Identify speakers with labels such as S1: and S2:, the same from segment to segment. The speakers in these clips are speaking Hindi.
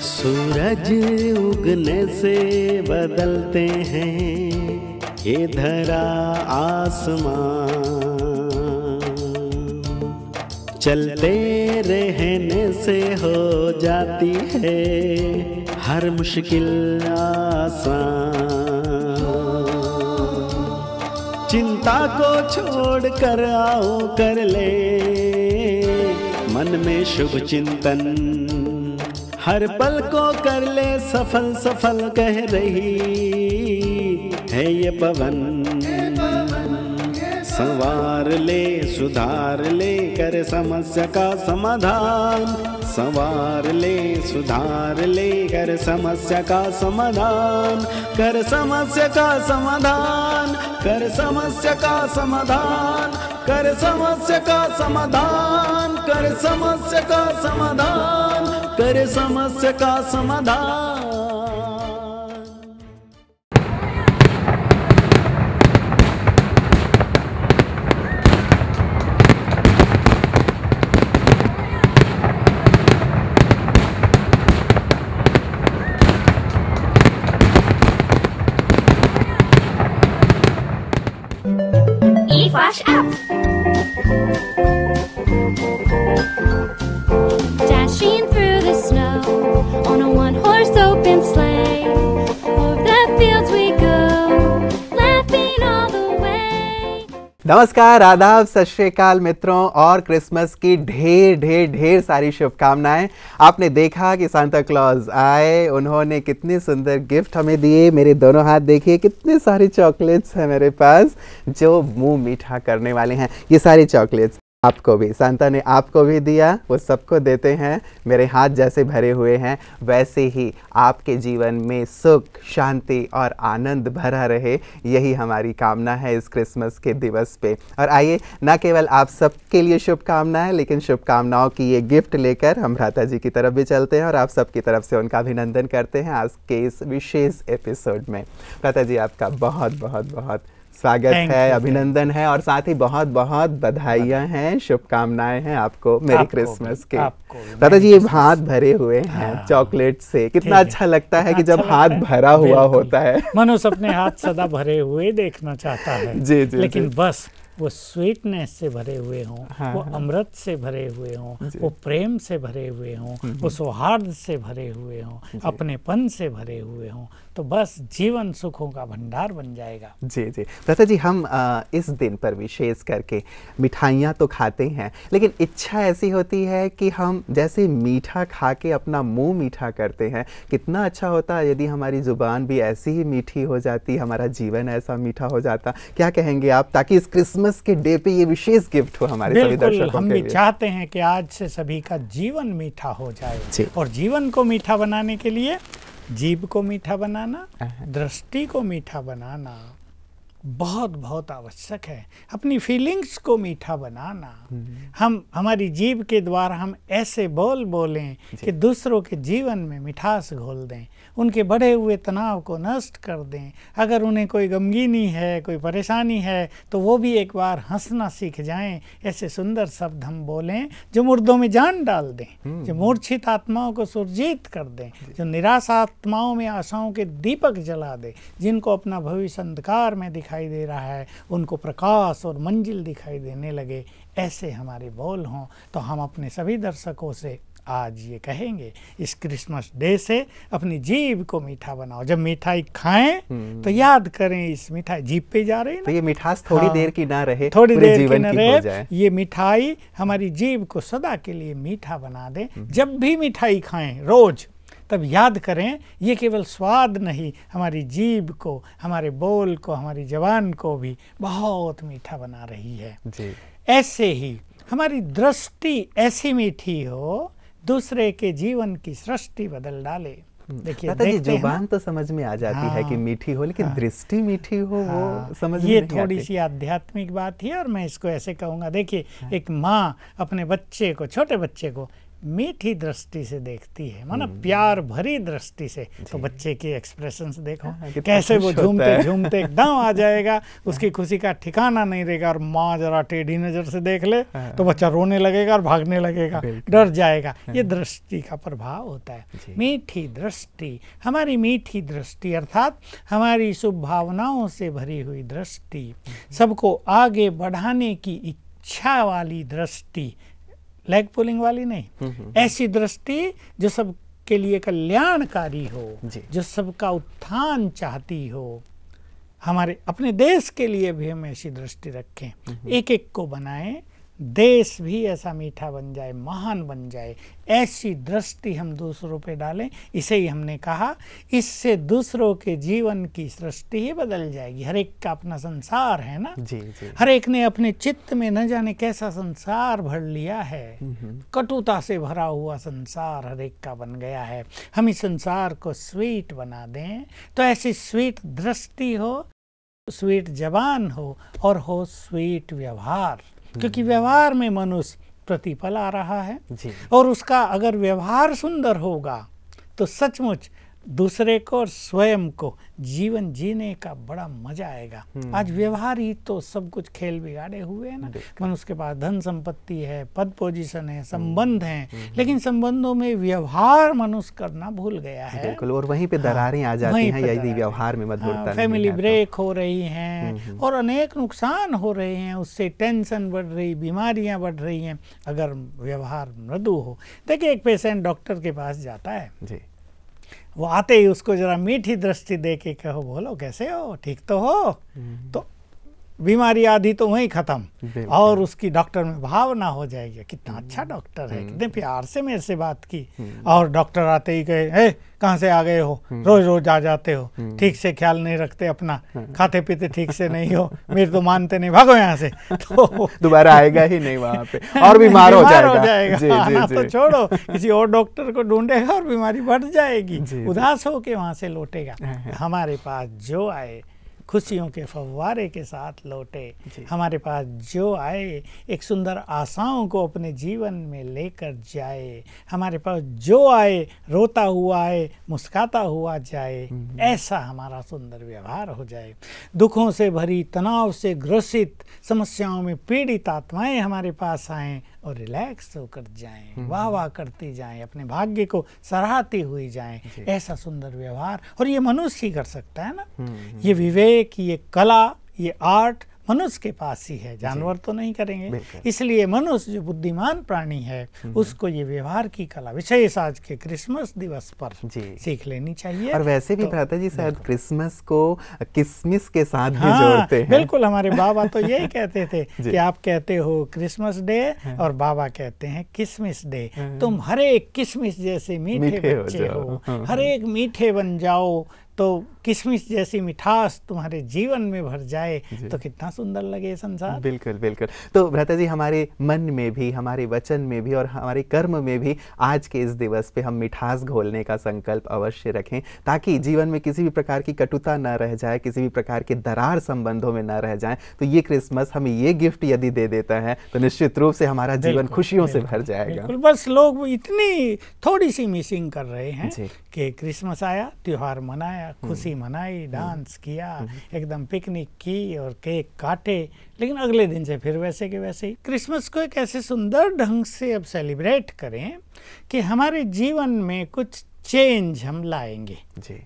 S1: सूरज उगने से बदलते हैं ये धरा आसमान, चलते रहने से हो जाती है हर मुश्किल आसान। चिंता को छोड़ कर आओ कर ले मन में शुभ चिंतन, हर पल को कर ले सफल सफल कह रही है ये पवन। संवार ले सुधार ले कर समस्या का समाधान, संवार ले सुधार ले कर समस्या का समाधान, कर समस्या का समाधान, कर समस्या का समाधान, कर समस्या का समाधान, कर समस्या का समाधान, कर समस्या का समाधान।
S2: eFlash app. Dashing through the snow on a one-horse open sleigh. Over the fields we go, laughing all the way.
S3: नमस्कार, आदाब, सत श्री अकाल मित्रों और क्रिसमस की ढेर ढेर ढेर सारी शुभकामनाएं। आपने देखा कि सांता क्लॉज आए, उन्होंने कितने सुंदर गिफ्ट हमें दिए। मेरे दोनों हाथ देखिए, कितने सारे चॉकलेट्स हैं मेरे पास जो मुंह मीठा करने वाले हैं। ये सारे चॉकलेट्स आपको भी सांता ने आपको भी दिया, वो सबको देते हैं। मेरे हाथ जैसे भरे हुए हैं वैसे ही आपके जीवन में सुख, शांति और आनंद भरा रहे, यही हमारी कामना है इस क्रिसमस के दिवस पे। और आइए, न केवल आप सबके लिए शुभकामनाएं, लेकिन शुभकामनाओं की ये गिफ्ट लेकर हम भ्राता जी की तरफ भी चलते हैं और आप सबकी तरफ से उनका अभिनंदन करते हैं आज के इस विशेष एपिसोड में। भ्राता जी, आपका बहुत बहुत बहुत स्वागत है, अभिनंदन है और साथ ही बहुत बहुत बधाइयाँ हैं, शुभकामनाएं हैं आपको मेरी क्रिसमस के। दादा जी, ये हाथ भरे हुए हैं चॉकलेट से, कितना अच्छा लगता है कि जब हाथ भरा हुआ होता है।
S4: मनुष्य अपने हाथ सदा भरे हुए देखना चाहता है।
S3: जी जी,
S4: लेकिन बस वो स्वीटनेस से भरे हुए हों, वो अमृत से भरे हुए हों, वो प्रेम से भरे हुए हों, वो सौहार्द से भरे हुए हों, अपनेपन से भरे हुए हों, तो बस जीवन सुखों का भंडार बन जाएगा।
S3: जी जी दादा जी, हम इस दिन पर विशेष करके मिठाइयाँ तो खाते हैं, लेकिन इच्छा ऐसी होती है कि हम जैसे मीठा खा के अपना मुंह मीठा करते हैं। कितना अच्छा होता है यदि हमारी जुबान भी ऐसी ही मीठी हो जाती, हमारा जीवन ऐसा मीठा हो जाता। क्या कहेंगे आप, ताकि इस क्रिसमस के डे पे ये विशेष गिफ्ट हो हमारे सभी दर्शकों के लिए?
S4: हम भी चाहते हैं कि आज से सभी का जीवन मीठा हो जाए, और जीवन को मीठा बनाने के लिए जीभ को मीठा बनाना, दृष्टि को मीठा बनाना बहुत बहुत आवश्यक है। अपनी फीलिंग्स को मीठा बनाना, हम हमारी जीभ के द्वारा हम ऐसे बोल बोलें कि दूसरों के जीवन में मिठास घोल दें, उनके बढ़े हुए तनाव को नष्ट कर दें। अगर उन्हें कोई गमगीनी है, कोई परेशानी है, तो वो भी एक बार हंसना सीख जाएं। ऐसे सुंदर शब्द हम बोलें जो मुर्दों में जान डाल दें, जो मूर्छित आत्माओं को सुरजीत कर दें, जो निराश आत्माओं में आशाओं के दीपक जला दे, जिनको अपना भविष्य अंधकार में दिखाई दे रहा है उनको प्रकाश और मंजिल दिखाई देने लगे। ऐसे हमारे बोल हों। तो हम अपने सभी दर्शकों से आज ये कहेंगे, इस क्रिसमस डे से अपनी जीभ को मीठा बनाओ। जब मिठाई खाएं तो याद करें इस मिठाई जीभ पे जा रही है ना,
S3: तो ये मिठास थोड़ी देर की ना रहे,
S4: थोड़ी देर की
S3: जीवन
S4: ना
S3: की
S4: रहे।
S3: हो जाए।
S4: ये मिठाई हमारी जीभ को सदा के लिए मीठा बना दे। जब भी मिठाई खाएं रोज, तब याद करें ये केवल स्वाद नहीं, हमारी जीभ को, हमारे बोल को, हमारी जबान को भी बहुत मीठा बना रही है
S3: जी।
S4: ऐसे ही हमारी दृष्टि ऐसी मीठी हो, दूसरे के जीवन की सृष्टि बदल डाले। देखिए, देखते
S3: जुबान तो समझ में आ जाती है कि मीठी हो, लेकिन दृष्टि मीठी हो वो समझ में
S4: ये
S3: नहीं
S4: थोड़ी
S3: आती।
S4: सी आध्यात्मिक बात है और मैं इसको ऐसे कहूँगा। देखिए, एक माँ अपने बच्चे को, छोटे बच्चे को मीठी दृष्टि से देखती है, माना प्यार भरी दृष्टि से, तो बच्चे के एक्सप्रेशंस देखो कैसे वो झूमते झूमते एकदम आ जाएगा, उसकी खुशी का ठिकाना नहीं रहेगा। और माँ जरा टेढ़ी नजर से देख ले तो बच्चा रोने लगेगा और भागने लगेगा, डर जाएगा। ये दृष्टि का प्रभाव होता है। मीठी दृष्टि, हमारी मीठी दृष्टि अर्थात हमारी शुभ भावनाओं से भरी हुई दृष्टि, सबको आगे बढ़ाने की इच्छा वाली दृष्टि, लेग पुलिंग वाली नहीं, ऐसी दृष्टि जो सबके लिए कल्याणकारी हो, जो सबका उत्थान चाहती हो। हमारे अपने देश के लिए भी हम ऐसी दृष्टि रखें, एक एक को बनाएं, देश भी ऐसा मीठा बन जाए, महान बन जाए, ऐसी दृष्टि हम दूसरों पे डालें। इसे ही हमने कहा, इससे दूसरों के जीवन की सृष्टि ही बदल जाएगी। हर एक का अपना संसार है ना,
S3: जी जी।
S4: हर एक ने अपने चित्त में न जाने कैसा संसार भर लिया है, कटुता से भरा हुआ संसार हर एक का बन गया है। हम इस संसार को स्वीट बना दें, तो ऐसी स्वीट दृष्टि हो, स्वीट जबान हो और हो स्वीट व्यवहार, क्योंकि व्यवहार में मनुष्य प्रतिपल आ रहा है
S3: जी।
S4: और उसका अगर व्यवहार सुंदर होगा तो सचमुच दूसरे को और स्वयं को जीवन जीने का बड़ा मजा आएगा। आज व्यवहार ही तो सब कुछ खेल बिगाड़े हुए हैं ना। मनुष्य के पास धन संपत्ति है, पद पोजीशन है, संबंध हैं, लेकिन संबंधों में व्यवहार मनुष्य करना भूल गया है।
S3: बिल्कुल, और वहीं पे दरारें आ जाती हैं यदि व्यवहार में मधुरता।
S4: फैमिली ब्रेक हो रही हैं और अनेक नुकसान हो रहे हैं, उससे टेंशन बढ़ रही, बीमारियां बढ़ रही हैं अगर व्यवहार मृदु हो। देखिए, एक पेशेंट डॉक्टर के पास जाता है जी, वो आते ही उसको जरा मीठी दृष्टि दे के कहो, बोलो कैसे हो, ठीक तो हो, तो बीमारी आधी तो वहीं खत्म और उसकी डॉक्टर में भावना हो जाएगी, कितना अच्छा डॉक्टर है, कितने प्यार से मेरे से बात की। और डॉक्टर आते ही कहे, कहाँ से आ गए हो, रोज रोज आ जाते हो, ठीक से ख्याल नहीं रखते अपना, खाते पीते ठीक से नहीं हो, मेरे तो मानते नहीं, भागो यहाँ से, तो
S3: दोबारा आएगा ही नहीं वहाँ पे और बीमार हो जाएगा।
S4: आना तो छोड़ो, किसी और डॉक्टर को ढूंढेगा और बीमारी बढ़ जाएगी, उदास होके वहाँ से लौटेगा। हमारे पास जो आए खुशियों के फव्वारे के साथ लौटे, हमारे पास जो आए एक सुंदर आशाओं को अपने जीवन में लेकर जाए, हमारे पास जो आए रोता हुआ आए, मुस्काता हुआ जाए, ऐसा हमारा सुंदर व्यवहार हो जाए। दुखों से भरी, तनाव से ग्रसित, समस्याओं में पीड़ित आत्माएं हमारे पास आएं और रिलैक्स होकर जाएं, वाह वाह करती जाएं, अपने भाग्य को सराहती हुई जाएं। ऐसा सुंदर व्यवहार, और ये मनुष्य ही कर सकता है ना। ये विवेक, ये कला, ये आर्ट मनुष्य के पास ही है, जानवर तो नहीं करेंगे। इसलिए मनुष्य जो बुद्धिमान प्राणी है उसको ये व्यवहार की कला विशेष आज के क्रिसमस दिवस पर सीख लेनी चाहिए।
S3: और वैसे भी भ्राता जी शायद क्रिसमस को किसमिस के साथ भी जोड़ते हैं।
S4: बिल्कुल, हमारे बाबा तो यही कहते थे कि आप कहते हो क्रिसमस डे और बाबा कहते हैं किसमिस डे। तुम हर एक किसमिस जैसे मीठे बच्चे हो, हर एक मीठे बन जाओ, तो किशमिश जैसी मिठास तुम्हारे जीवन में भर जाए तो कितना सुंदर लगे संसार।
S3: बिल्कुल बिल्कुल। तो भ्राता जी, हमारे मन में भी, हमारे वचन में भी और हमारे कर्म में भी आज के इस दिवस पे हम मिठास घोलने का संकल्प अवश्य रखें, ताकि जीवन में किसी भी प्रकार की कटुता न रह जाए, किसी भी प्रकार के दरार संबंधों में न रह जाए। तो ये क्रिसमस हमें ये गिफ्ट यदि दे देता है तो निश्चित रूप से हमारा जीवन खुशियों से भर जाएगा।
S4: बस लोग इतनी थोड़ी सी मिसिंग कर रहे हैं कि क्रिसमस आया, त्योहार मनाया, खुशी मनाई, डांस किया, एकदम पिकनिक की और केक काटे, लेकिन अगले दिन से फिर वैसे के वैसे ही। क्रिसमस को एक ऐसे सुंदर ढंग से अब सेलिब्रेट करें कि हमारे जीवन में कुछ चेंज हम लाएंगे,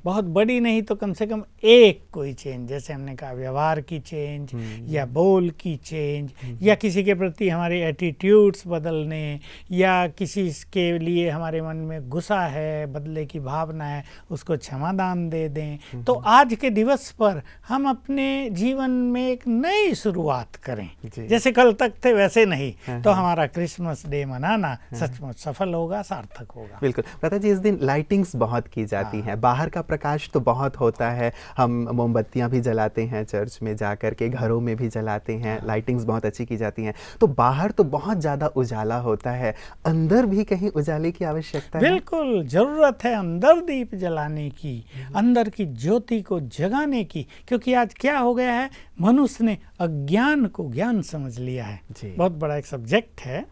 S4: बहुत बड़ी नहीं तो कम से कम एक कोई चेंज, जैसे हमने कहा व्यवहार की चेंज या बोल की चेंज, या किसी के प्रति हमारे एटीट्यूड्स बदलने, या किसी के लिए हमारे मन में गुस्सा है, बदले की भावना है, उसको क्षमादान दे दें। तो आज के दिवस पर हम अपने जीवन में एक नई शुरुआत करें, जैसे कल तक थे वैसे नहीं, तो हमारा क्रिसमस डे मनाना सचमुच सफल होगा, सार्थक होगा।
S3: बिल्कुल भ्राता जी, इस दिन लाइटिंग्स बहुत की जाती हैं, बाहर का प्रकाश तो बहुत होता है, हम मोमबत्तियां भी जलाते हैं, चर्च में जाकर के घरों में भी जलाते हैं, लाइटिंग्स बहुत अच्छी की जाती हैं। तो बाहर तो बहुत ज़्यादा उजाला होता है, अंदर भी कहीं उजाले की आवश्यकता है।
S4: बिल्कुल ज़रूरत है अंदर दीप जलाने की, अंदर की ज्योति को जगाने की, क्योंकि आज क्या हो गया है, मनुष्य ने अज्ञान को ज्ञान समझ लिया है।
S3: जी।
S4: बहुत बड़ा एक सब्जेक्ट है।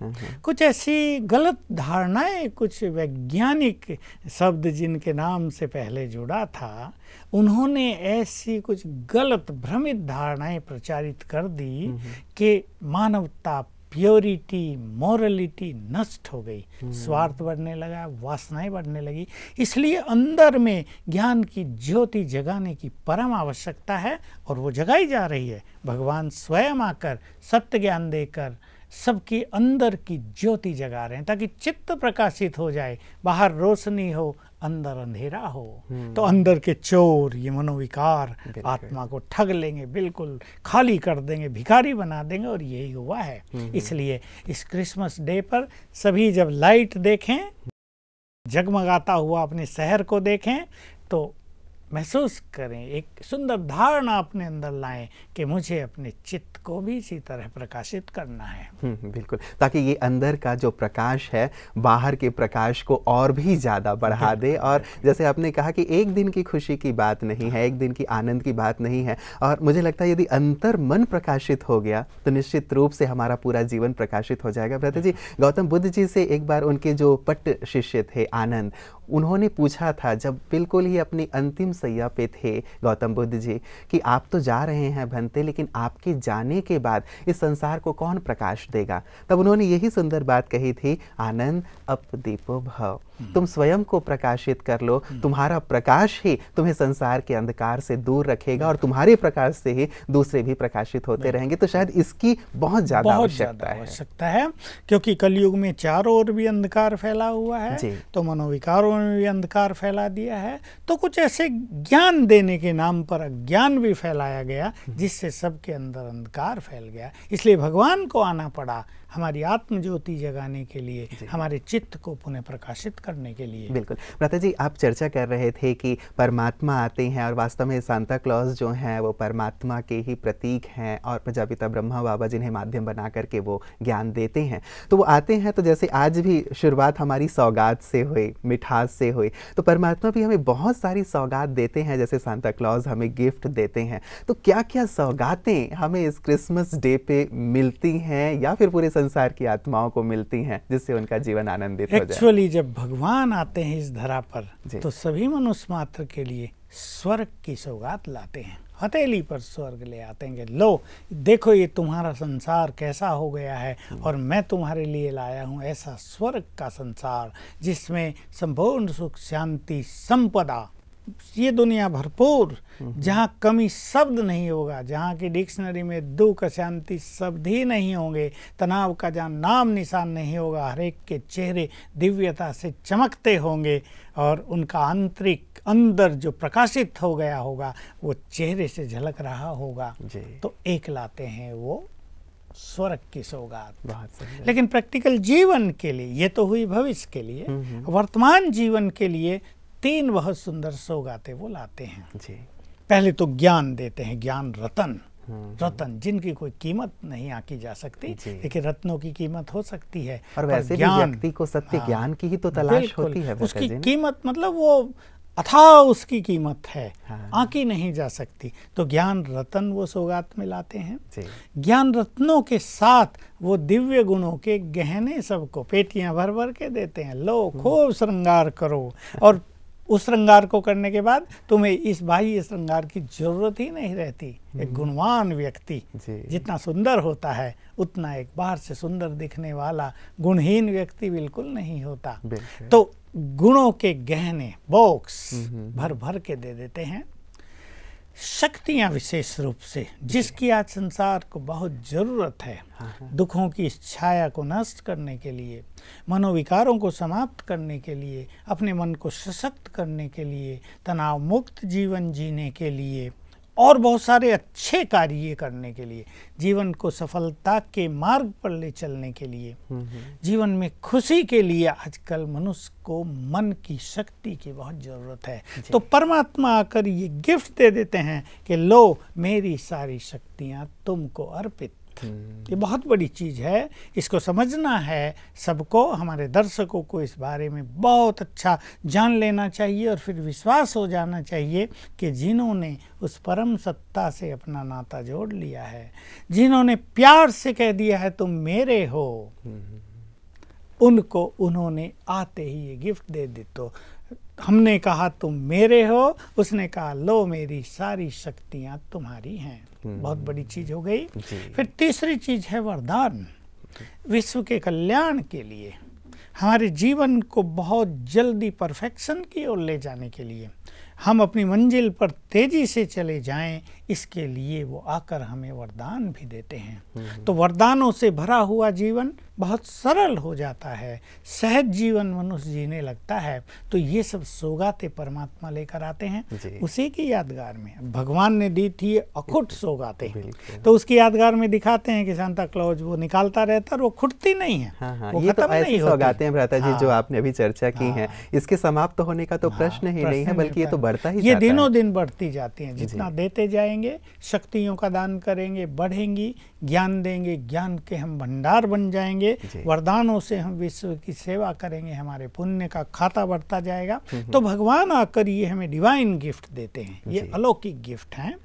S4: कुछ ऐसी गलत धारणाएं, कुछ वैज्ञानिक शब्द जिनके नाम से पहले जुड़ा था, उन्होंने ऐसी कुछ गलत भ्रमित धारणाएं प्रचारित कर दी कि मानवता, प्योरिटी, मोरलिटी नष्ट हो गई, स्वार्थ बढ़ने लगा, वासनाएं बढ़ने लगी। इसलिए अंदर में ज्ञान की ज्योति जगाने की परम आवश्यकता है और वो जगाई जा रही है। भगवान स्वयं आकर सत्य ज्ञान देकर सबके अंदर की ज्योति जगा रहे हैं ताकि चित्त प्रकाशित हो जाए, बाहर रोशनी हो, अंदर अंधेरा हो। तो अंदर के चोर, ये मनोविकार आत्मा को ठग लेंगे, बिल्कुल खाली कर देंगे, भिखारी बना देंगे, और यही हुआ है। इसलिए इस क्रिसमस डे पर सभी जब लाइट देखें, जगमगाता हुआ अपने शहर को देखें, तो महसूस करें, एक सुंदर धारणा अपने अंदर लाएं कि मुझे अपने चित्त को भी इसी तरह प्रकाशित करना है।
S3: बिल्कुल, ताकि ये अंदर का जो प्रकाश है बाहर के प्रकाश को और भी ज़्यादा बढ़ा दे। और जैसे आपने कहा कि एक दिन की खुशी की बात नहीं है, एक दिन की आनंद की बात नहीं है, और मुझे लगता है यदि अंतर मन प्रकाशित हो गया तो निश्चित रूप से हमारा पूरा जीवन प्रकाशित हो जाएगा। भ्राता जी, गौतम बुद्ध जी से एक बार उनके जो पट्ट शिष्य थे आनंद, उन्होंने पूछा था जब बिल्कुल ही अपनी अंतिम सैया पे थे गौतम बुद्ध जी कि आप तो जा रहे हैं भंते, लेकिन आपके जाने के बाद इस संसार को कौन प्रकाश देगा? तब उन्होंने यही सुंदर बात कही थी, आनंद अपदीपो भव, तुम स्वयं को प्रकाशित कर लो, तुम्हारा प्रकाश ही तुम्हें संसार के अंधकार से दूर रखेगा और तुम्हारे प्रकाश से ही दूसरे भी प्रकाशित होते रहेंगे। तो शायद इसकी बहुत ज्यादा
S4: आवश्यकता है, क्योंकि कलयुग में चारों ओर भी अंधकार फैला हुआ है, तो मनोविकारों में भी अंधकार फैला दिया है। तो कुछ ऐसे ज्ञान देने के नाम पर अज्ञान भी फैलाया गया, जिससे सबके अंदर अंधकार फैल गया। इसलिए भगवान को आना पड़ा हमारी आत्म ज्योति जगाने के लिए, हमारे चित्त को पुनः प्रकाशित करने के लिए।
S3: बिल्कुल। भ्राता जी, आप चर्चा कर रहे थे कि परमात्मा आते हैं और वास्तव में सांता क्लॉज जो हैं वो परमात्मा के ही प्रतीक हैं, और प्रजापिता ब्रह्मा बाबा जिन्हें माध्यम बना करके वो ज्ञान देते हैं। तो वो आते हैं, तो जैसे आज भी शुरुआत हमारी सौगात से हुई, मिठास से हुई, तो परमात्मा भी हमें बहुत सारी सौगात देते हैं, जैसे सांता क्लॉज हमें गिफ्ट देते हैं। तो क्या क्या सौगातें हमें इस क्रिसमस डे पे मिलती हैं या फिर पूरे संसार की आत्माओं को मिलती हैं जिससे उनका जीवन आनंदित हो जाए?
S4: एक्चुअली जब भगवान आते हैं इस धरा पर तो सभी मनुष्य मात्र के लिए स्वर्ग की सौगात लाते हैं, हथेली पर स्वर्ग ले आते हैं। लो देखो, ये तुम्हारा संसार कैसा हो गया है और मैं तुम्हारे लिए लाया हूँ ऐसा स्वर्ग का संसार, जिसमें संपूर्ण सुख, शांति, संपदा, ये दुनिया भरपूर, जहाँ कमी शब्द नहीं होगा, जहाँ की डिक्शनरी में दुख, अशांति शब्द ही नहीं होंगे, तनाव का जहाँ नाम निशान नहीं होगा, हर एक के चेहरे दिव्यता से चमकते होंगे और उनका आंतरिक अंदर जो प्रकाशित हो गया होगा वो चेहरे से झलक रहा होगा। तो एक लाते हैं वो स्वर्ग की सौगात। लेकिन प्रैक्टिकल जीवन के लिए, ये तो हुई भविष्य के लिए, वर्तमान जीवन के लिए तीन बहुत सुंदर सौगातें वो लाते हैं। पहले तो ज्ञान देते हैं, ज्ञान रतन, रतन जिनकी कोई कीमत नहीं आकी जा सकती, लेकिन रत्नों की कीमत हो सकती है।
S3: और वैसे भी व्यक्ति को सत्य ज्ञान की ही तो तलाश होती है।
S4: उसकी कीमत मतलब वो अथाह उसकी कीमत है, आकी नहीं जा सकती। तो ज्ञान रतन वो सौगात में लाते हैं। ज्ञान रत्नों के साथ वो दिव्य गुणों के गहने सबको पेटियां भर भर के देते हैं। लो खूब श्रृंगार करो, और उस श्रृंगार को करने के बाद तुम्हें इस बाह्य श्रृंगार की जरूरत ही नहीं रहती। एक गुणवान व्यक्ति जितना सुंदर होता है उतना एक बाहर से सुंदर दिखने वाला गुणहीन व्यक्ति बिल्कुल नहीं होता। तो गुणों के गहने बॉक्स भर भर के दे देते हैं। शक्तियां विशेष रूप से, जिसकी आज संसार को बहुत जरूरत है, दुखों की इस छाया को नष्ट करने के लिए, मनोविकारों को समाप्त करने के लिए, अपने मन को सशक्त करने के लिए, तनाव मुक्त जीवन जीने के लिए और बहुत सारे अच्छे कार्य करने के लिए, जीवन को सफलता के मार्ग पर ले चलने के लिए, जीवन में खुशी के लिए आजकल मनुष्य को मन की शक्ति की बहुत जरूरत है। तो परमात्मा आकर ये गिफ्ट दे देते हैं कि लो मेरी सारी शक्तियां तुमको अर्पित। ये बहुत बड़ी चीज़ है, इसको समझना है सबको, हमारे दर्शकों को इस बारे में बहुत अच्छा जान लेना चाहिए और फिर विश्वास हो जाना चाहिए कि जिन्होंने उस परम सत्ता से अपना नाता जोड़ लिया है, जिन्होंने प्यार से कह दिया है तुम मेरे हो, उनको उन्होंने आते ही ये गिफ्ट दे दी। तो हमने कहा तुम मेरे हो, उसने कहा लो मेरी सारी शक्तियां तुम्हारी हैं। बहुत बड़ी चीज हो गई। फिर तीसरी चीज है वरदान, विश्व के कल्याण के लिए, हमारे जीवन को बहुत जल्दी परफेक्शन की ओर ले जाने के लिए, हम अपनी मंजिल पर तेजी से चले जाएं, इसके लिए वो आकर हमें वरदान भी देते हैं। तो वरदानों से भरा हुआ जीवन बहुत सरल हो जाता है, सहज जीवन मनुष्य जीने लगता है। तो ये सब सौगातें परमात्मा लेकर आते हैं उसी की यादगार में। भगवान ने दी थी अखुट सौगातें, तो उसकी यादगार में दिखाते हैं कि सांता क्लॉज वो निकालता रहता है, वो खुटती नहीं है।
S3: वो ये तो ऐसी सौगातें हैं भ्राता जी जो आपने अभी चर्चा की हैं, इसके समाप्त होने का तो प्रश्न ही नहीं है, बल्कि ये तो बढ़ता ही
S4: ये दिनों दिन बढ़ती जाती हैं। जितना देते जाएंगे, शक्तियों का दान करेंगे, बढ़ेंगी, ज्ञान देंगे, ज्ञान के हम भंडार बन जाएंगे, वरदानों से हम विश्व की सेवा करेंगे, हमारे पुण्य का खाता बढ़ता जाएगा। तो भगवान आकर ये हमें डिवाइन गिफ्ट देते हैं, ये अलौकिक गिफ्ट हैं,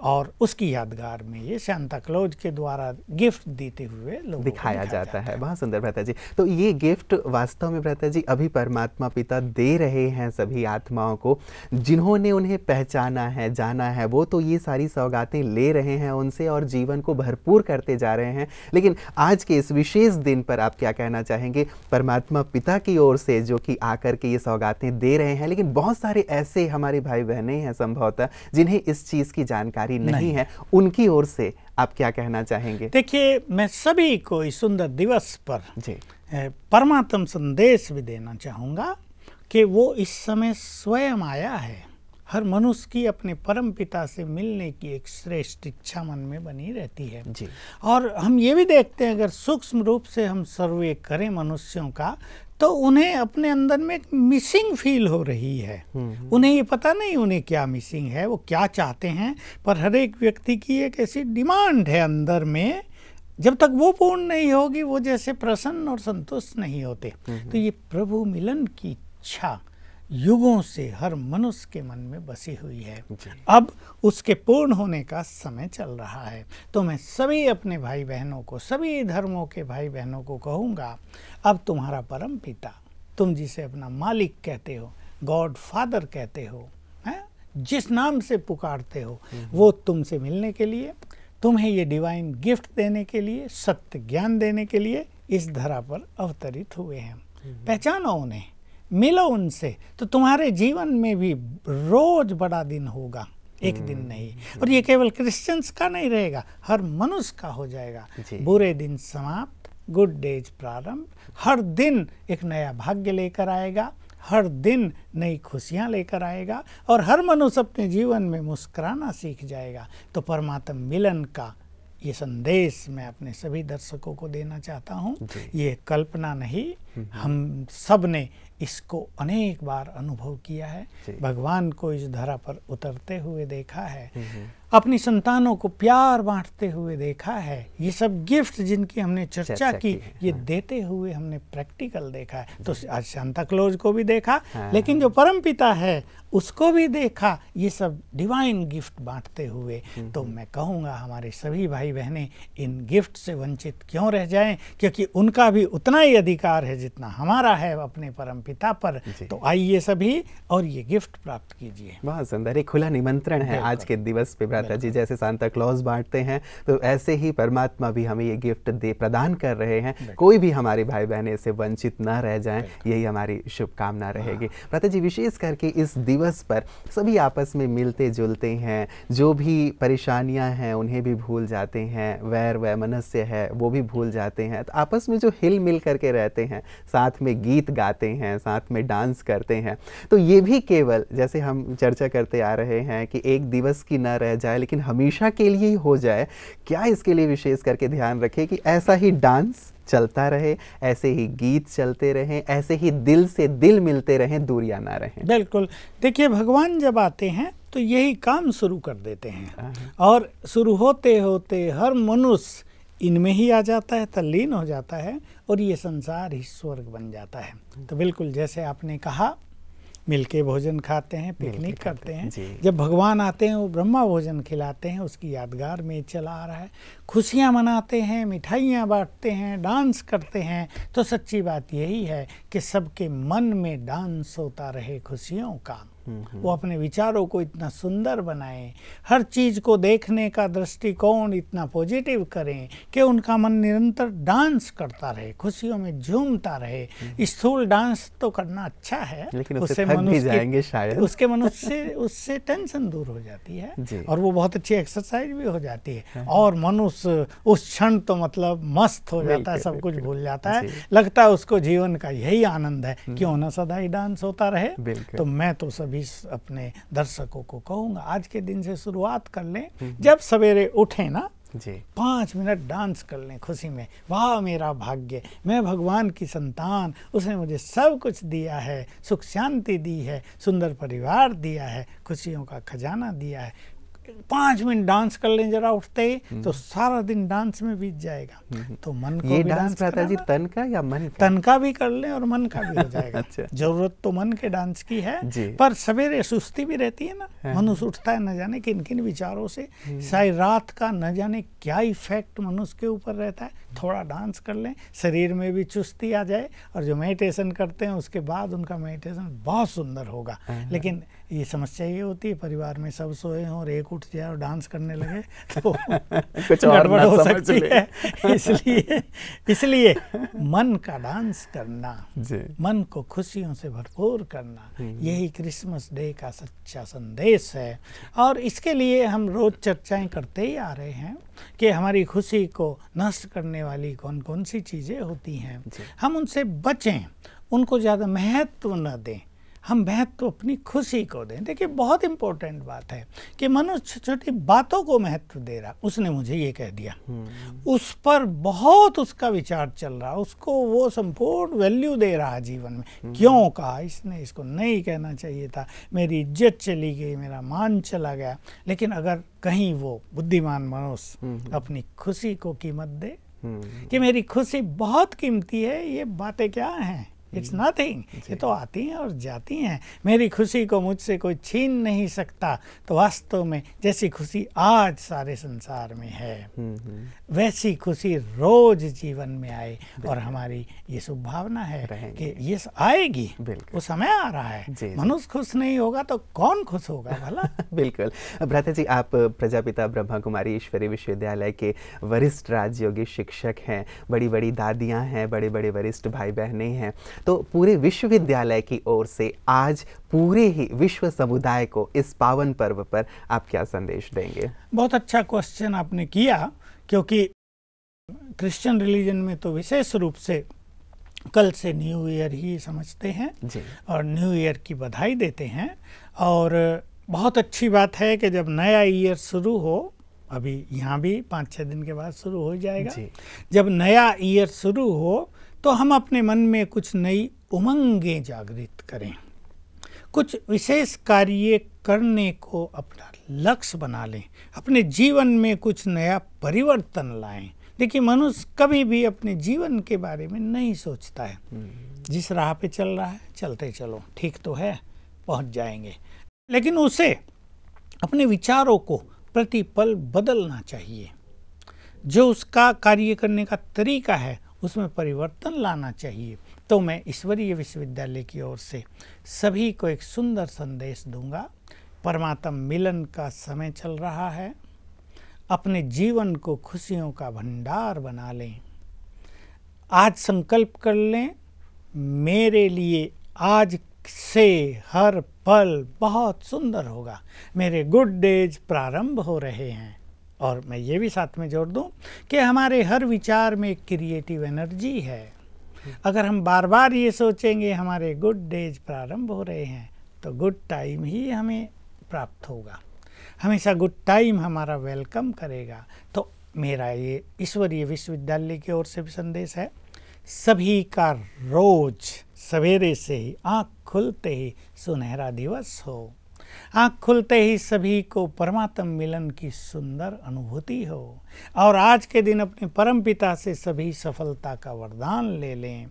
S4: और उसकी यादगार में ये सांता क्लॉज के द्वारा गिफ्ट देते हुए लोगों
S3: दिखाया जाता है। बहुत सुंदर भ्राता जी। तो ये गिफ्ट वास्तव में भ्राता जी अभी परमात्मा पिता दे रहे हैं सभी आत्माओं को, जिन्होंने उन्हें पहचाना है, जाना है, वो तो ये सारी सौगातें ले रहे हैं उनसे और जीवन को भरपूर करते जा रहे हैं। लेकिन आज के इस विशेष दिन पर आप क्या कहना चाहेंगे परमात्मा पिता की ओर से, जो कि आकर के ये सौगातें दे रहे हैं, लेकिन बहुत सारे ऐसे हमारे भाई बहनें हैं संभवतः जिन्हें इस चीज़ की जानकारी नहीं है, उनकी ओर से आप क्या कहना चाहेंगे?
S4: देखिए, मैं सभी को इस सुंदर दिवस पर परमात्म संदेश भी देना चाहूँगा कि वो इस समय स्वयं आया है। हर मनुष्य की अपने परम पिता से मिलने की एक श्रेष्ठ इच्छा मन में बनी रहती है जी। और हम ये भी देखते हैं, अगर सूक्ष्म रूप से हम सर्वे करें मनुष्यों का, तो उन्हें अपने अंदर में एक मिसिंग फील हो रही है। उन्हें ये पता नहीं उन्हें क्या मिसिंग है, वो क्या चाहते हैं, पर हर एक व्यक्ति की एक ऐसी डिमांड है अंदर में, जब तक वो पूर्ण नहीं होगी वो जैसे प्रसन्न और संतुष्ट नहीं होते। तो ये प्रभु मिलन की इच्छा युगों से हर मनुष्य के मन में बसी हुई है। अब उसके पूर्ण होने का समय चल रहा है। तो मैं सभी अपने भाई बहनों को, सभी धर्मों के भाई बहनों को कहूँगा, अब तुम्हारा परम पिता, तुम जिसे अपना मालिक कहते हो, गॉड फादर कहते हो, है? जिस नाम से पुकारते हो, वो तुमसे मिलने के लिए, तुम्हें ये डिवाइन गिफ्ट देने के लिए, सत्य ज्ञान देने के लिए इस धरा पर अवतरित हुए हैं। पहचानो उन्हें, मिलो उनसे, तो तुम्हारे जीवन में भी रोज बड़ा दिन होगा, एक दिन नहीं। और ये केवल क्रिश्चियंस का नहीं रहेगा, हर मनुष्य का हो जाएगा। बुरे दिन समाप्त, गुड डेज प्रारंभ। हर दिन एक नया भाग्य लेकर आएगा, हर दिन नई खुशियाँ लेकर आएगा, और हर मनुष्य अपने जीवन में मुस्कुराना सीख जाएगा। तो परमात्मा मिलन का ये संदेश मैं अपने सभी दर्शकों को देना चाहता हूँ। ये कल्पना नहीं, हम सब ने इसको अनेक बार अनुभव किया है। भगवान को इस धरा पर उतरते हुए देखा है, अपनी संतानों को प्यार बांटते हुए देखा है। ये सब गिफ्ट जिनकी हमने चर्चा की, ये देते हुए हमने प्रैक्टिकल देखा है। तो आज सांता क्लॉज को भी देखा, लेकिन जो परम पिता है उसको भी देखा, ये सब डिवाइन गिफ्ट बांटते हुए। तो मैं कहूँगा हमारे सभी भाई बहनें इन गिफ्ट से वंचित क्यों रह जाएं, क्योंकि उनका भी उतना ही अधिकार है जितना हमारा है अपने परम पिता पर। तो आइए सभी और ये गिफ्ट प्राप्त कीजिए।
S3: बहुत सुंदर, एक खुला निमंत्रण है आज के दिवस पे भ्राता जी। जैसे सांता क्लॉज बांटते हैं, तो ऐसे ही परमात्मा भी हमें ये गिफ्ट प्रदान कर रहे हैं। कोई भी हमारे भाई बहने से वंचित ना रह जाएं, यही हमारी शुभकामना रहेगी। भ्राता जी, विशेष करके इस दिवस पर सभी आपस में मिलते जुलते हैं, जो भी परेशानियां हैं उन्हें भी भूल जाते हैं, वैर वैमनस्य है वो भी भूल जाते हैं। तो आपस में जो हिल मिल करके रहते हैं, साथ में गीत गाते हैं, साथ में डांस करते हैं, तो ये भी केवल जैसे हम चर्चा करते आ रहे हैं कि एक दिवस की ना रह जाए, लेकिन हमेशा के लिए ही हो जाए। क्या इसके लिए विशेष करके ध्यान रखें कि ऐसा ही डांस चलता रहे, ऐसे ही गीत चलते रहें, ऐसे ही दिल से दिल मिलते रहें, दूरियां ना रहें।
S4: बिल्कुल। देखिए, भगवान जब आते हैं तो यही काम शुरू कर देते हैं, और शुरू होते होते हर मनुष्य इनमें ही आ जाता है, तल्लीन हो जाता है और ये संसार ही स्वर्ग बन जाता है। तो बिल्कुल जैसे आपने कहा, मिलके भोजन खाते हैं, पिकनिक करते हैं, जब भगवान आते हैं वो ब्रह्मा भोजन खिलाते हैं, उसकी यादगार में चला आ रहा है। खुशियाँ मनाते हैं, मिठाइयाँ बांटते हैं, डांस करते हैं। तो सच्ची बात यही है कि सबके मन में डांस होता रहे खुशियों का। वो अपने विचारों को इतना सुंदर बनाएं, हर चीज को देखने का दृष्टिकोण इतना पॉजिटिव करें कि उनका मन निरंतर डांस करता रहे, खुशियों में झूमता रहे। स्थूल डांस तो करना अच्छा है,
S3: लेकिन उससे थक भी जाएंगे शायद।
S4: उसके मनुष्य उससे टेंशन दूर हो जाती है और वो बहुत अच्छी एक्सरसाइज भी हो जाती है और मनुष्य उस क्षण तो मतलब मस्त हो जाता है, सब कुछ भूल जाता है। लगता है उसको जीवन का यही आनंद है, क्यों ना सदा ही डांस होता रहे। तो मैं तो सभी अपने दर्शकों को कहूंगा, आज के दिन से शुरुआत कर लें। जब सवेरे उठे ना, 5 मिनट डांस कर लें खुशी में। वाह मेरा भाग्य, मैं भगवान की संतान, उसने मुझे सब कुछ दिया है, सुख शांति दी है, सुंदर परिवार दिया है, खुशियों का खजाना दिया है। 5 मिनट डांस कर लें जरा उठते ही, तो सारा दिन डांस में बीत जाएगा। तो मन को
S3: ये
S4: भी
S3: डांस भ्राता जी तन का या मन का?
S4: तन का भी कर लें और मन का भी हो जाएगा।
S3: अच्छा।
S4: जरूरत तो मन के डांस की है, पर सवेरे सुस्ती भी रहती है ना, मनुष्य उठता है न जाने किन किन विचारों से, शायद रात का न जाने क्या इफेक्ट मनुष्य के ऊपर रहता है। थोड़ा डांस कर लें, शरीर में भी चुस्ती आ जाए, और जो मेडिटेशन करते हैं उसके बाद उनका मेडिटेशन बहुत सुंदर होगा। लेकिन ये समस्या ये होती है, परिवार में सब सोए हों और एक उठ जाए और डांस करने लगे तो
S3: कुछ और
S4: गड़बड़ हो सकती है। इसलिए मन का डांस करना, मन को खुशियों से भरपूर करना, यही क्रिसमस डे का सच्चा संदेश है। और इसके लिए हम रोज चर्चाएं करते ही आ रहे हैं कि हमारी खुशी को नष्ट करने वाली कौन कौन सी चीज़ें होती हैं, हम उनसे बचें, उनको ज़्यादा महत्व न दें, हम महत्व अपनी खुशी को दें। देखिए बहुत इंपॉर्टेंट बात है कि मनुष्य छोटी बातों को महत्व दे रहा, उसने मुझे ये कह दिया, उस पर बहुत उसका विचार चल रहा, उसको वो संपूर्ण वैल्यू दे रहा जीवन में। क्यों कहा इसने, इसको नहीं कहना चाहिए था, मेरी इज्जत चली गई, मेरा मान चला गया। लेकिन अगर कहीं वो बुद्धिमान मनुष्य अपनी खुशी को कीमत दे कि मेरी खुशी बहुत कीमती है, ये बातें क्या हैं, इट्स नथिंग, ये तो आती हैं और जाती हैं, मेरी खुशी को मुझसे कोई छीन नहीं सकता। तो वास्तव में जैसी खुशी आज सारे संसार में है, वैसी खुशी रोज जीवन में आए। और हमारी ये शुभ भावना है कि ये आएगी, वो समय आ रहा है। मनुष्य खुश नहीं होगा तो कौन खुश होगा भला।
S3: बिल्कुल। भ्राता जी, आप प्रजापिता ब्रह्मा कुमारी ईश्वरीय विश्वविद्यालय के वरिष्ठ राजयोगी शिक्षक हैं, बड़ी बड़ी दादियाँ हैं, बड़े बड़े वरिष्ठ भाई बहनें हैं। तो पूरे विश्वविद्यालय की ओर से आज पूरे ही विश्व समुदाय को इस पावन पर्व पर आप क्या संदेश देंगे?
S4: बहुत अच्छा क्वेश्चन आपने किया, क्योंकि क्रिश्चियन रिलीजन में तो विशेष रूप से कल से न्यू ईयर ही समझते हैं और न्यू ईयर की बधाई देते हैं। और बहुत अच्छी बात है कि जब नया ईयर शुरू हो, अभी यहाँ भी 5-6 दिन के बाद शुरू हो जाएगा, जब नया ईयर शुरू हो तो हम अपने मन में कुछ नई उमंगें जागृत करें, कुछ विशेष कार्य करने को अपना लक्ष्य बना लें, अपने जीवन में कुछ नया परिवर्तन लाएं। देखिए मनुष्य कभी भी अपने जीवन के बारे में नहीं सोचता है, जिस राह पे चल रहा है चलते चलो, ठीक तो है, पहुंच जाएंगे। लेकिन उसे अपने विचारों को प्रतिपल बदलना चाहिए, जो उसका कार्य करने का तरीका है उसमें परिवर्तन लाना चाहिए। तो मैं ईश्वरीय विश्वविद्यालय की ओर से सभी को एक सुंदर संदेश दूंगा। परमात्मा मिलन का समय चल रहा है, अपने जीवन को खुशियों का भंडार बना लें। आज संकल्प कर लें, मेरे लिए आज से हर पल बहुत सुंदर होगा, मेरे गुड डेज प्रारंभ हो रहे हैं। और मैं ये भी साथ में जोड़ दूं कि हमारे हर विचार में एक क्रिएटिव एनर्जी है। अगर हम बार बार ये सोचेंगे हमारे गुड डेज प्रारंभ हो रहे हैं, तो गुड टाइम ही हमें प्राप्त होगा, हमेशा गुड टाइम हमारा वेलकम करेगा। तो मेरा ये ईश्वरीय विश्वविद्यालय की ओर से भी संदेश है, सभी का रोज सवेरे से ही आँख खुलते ही सुनहरा दिवस हो। आँख खुलते ही सभी को परमात्म मिलन की सुंदर अनुभूति हो और आज के दिन अपने परमपिता से सभी सफलता का वरदान ले लें,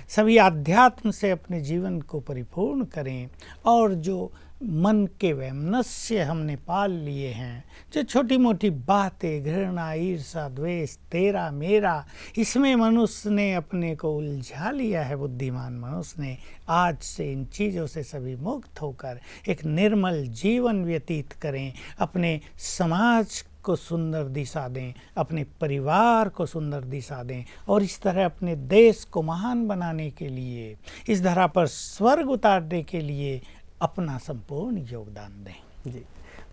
S4: सभी आध्यात्म से अपने जीवन को परिपूर्ण करें और जो मन के वैमनस्य हमने पाल लिए हैं, जो छोटी मोटी बातें, घृणा, ईर्षा, द्वेष, तेरा मेरा, इसमें मनुष्य ने अपने को उलझा लिया है, बुद्धिमान मनुष्य ने, आज से इन चीज़ों से सभी मुक्त होकर एक निर्मल जीवन व्यतीत करें, अपने समाज को सुंदर दिशा दें, अपने परिवार को सुंदर दिशा दें और इस तरह अपने देश को महान बनाने के लिए, इस धरा पर स्वर्ग उतारने के लिए अपना संपूर्ण योगदान दें।
S3: जी,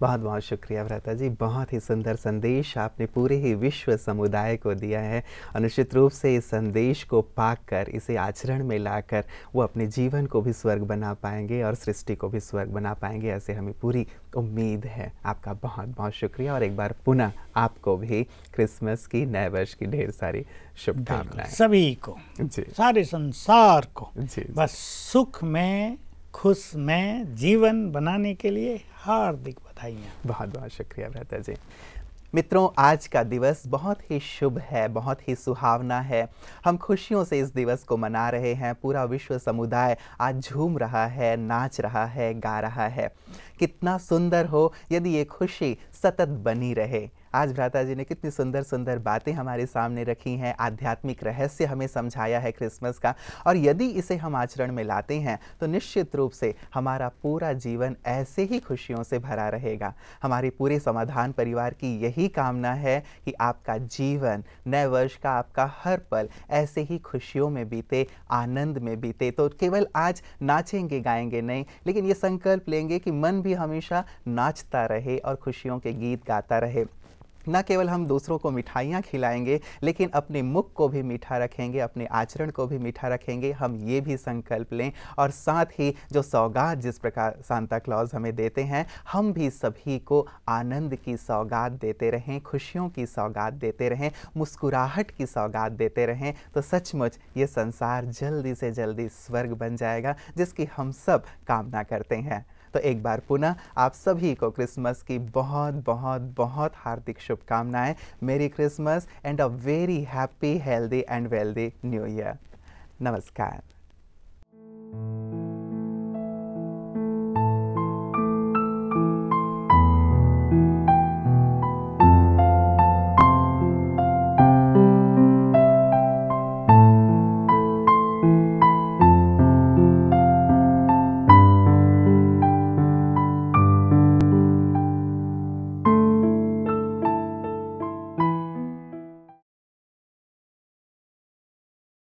S3: बहुत बहुत शुक्रिया भ्राता जी, बहुत ही सुंदर संदेश आपने पूरे ही विश्व समुदाय को दिया है और निश्चित रूप से इस संदेश को पाकर, इसे आचरण में लाकर वो अपने जीवन को भी स्वर्ग बना पाएंगे और सृष्टि को भी स्वर्ग बना पाएंगे, ऐसे हमें पूरी उम्मीद है। आपका बहुत बहुत शुक्रिया और एक बार पुनः आपको भी क्रिसमस की, नए वर्ष की ढेर सारी शुभकामनाएं।
S4: सभी को
S3: जी,
S4: सारे संसार को
S3: जी,
S4: बस सुख में, खुश में जीवन बनाने के लिए हार्दिक बधाइयाँ।
S3: बहुत बहुत शुक्रिया भ्राता जी। मित्रों, आज का दिवस बहुत ही शुभ है, बहुत ही सुहावना है। हम खुशियों से इस दिवस को मना रहे हैं। पूरा विश्व समुदाय आज झूम रहा है, नाच रहा है, गा रहा है। कितना सुंदर हो यदि ये खुशी सतत बनी रहे। आज भ्राता जी ने कितनी सुंदर सुंदर बातें हमारे सामने रखी हैं, आध्यात्मिक रहस्य हमें समझाया है क्रिसमस का, और यदि इसे हम आचरण में लाते हैं तो निश्चित रूप से हमारा पूरा जीवन ऐसे ही खुशियों से भरा रहेगा। हमारे पूरे समाधान परिवार की यही कामना है कि आपका जीवन, नए वर्ष का आपका हर पल ऐसे ही खुशियों में बीते, आनंद में बीते। तो केवल आज नाचेंगे गाएंगे नहीं, लेकिन ये संकल्प लेंगे कि मन भी हमेशा नाचता रहे और खुशियों के गीत गाता रहे। न केवल हम दूसरों को मिठाइयाँ खिलाएंगे, लेकिन अपने मुख को भी मीठा रखेंगे, अपने आचरण को भी मीठा रखेंगे। हम ये भी संकल्प लें और साथ ही जो सौगात जिस प्रकार सांता क्लॉज हमें देते हैं, हम भी सभी को आनंद की सौगात देते रहें, खुशियों की सौगात देते रहें, मुस्कुराहट की सौगात देते रहें। तो सचमुच ये संसार जल्दी से जल्दी स्वर्ग बन जाएगा, जिसकी हम सब कामना करते हैं। तो एक बार पुनः आप सभी को क्रिसमस की बहुत बहुत बहुत हार्दिक शुभकामनाएं। मेरी Christmas and a very happy, healthy and wealthy new year. नमस्कार।